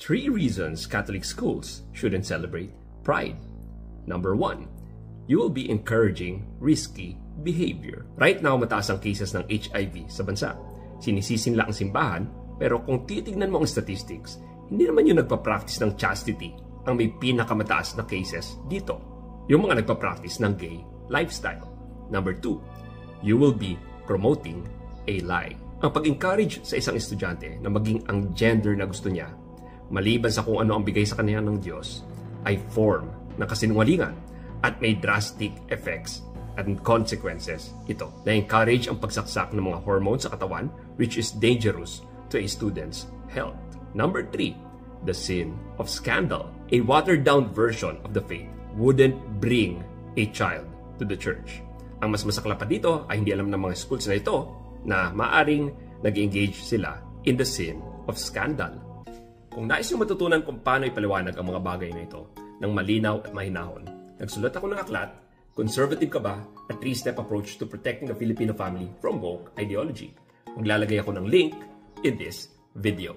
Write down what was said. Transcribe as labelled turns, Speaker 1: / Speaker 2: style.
Speaker 1: 3 reasons Catholic schools shouldn't celebrate Pride. Number 1, you will be encouraging risky behavior. Right now, mataas ang cases ng HIV sa bansa. Sinisisin lang ang simbahan, pero kung titignan mo ang statistics, hindi naman yung nagpa-practice ng chastity ang may pinakamataas na cases dito. Yung mga nagpa-practice ng gay lifestyle. Number 2, you will be promoting a lie. Ang pag-encourage sa isang estudyante na maging ang gender na gusto niya, maliban sa kung ano ang bigay sa kanya ng Diyos, ay form ng kasinungalingan at may drastic effects and consequences ito. Na-encourage ang pagsaksak ng mga hormones sa katawan, which is dangerous to a student's health. Number 3, the sin of scandal. A watered-down version of the faith wouldn't bring a child to the church. Ang mas masakla pa dito ay hindi alam ng mga schools na ito na maaring nag-engage sila in the sin of scandal. Kung nais nyo matutunan kung paano ipaliwanag ang mga bagay na ito ng malinaw at mahinahon, nagsulat ako ng aklat, Conservative ka ba? A 3-step approach to protecting the Filipino family from woke ideology. Maglalagay ako ng link in this video.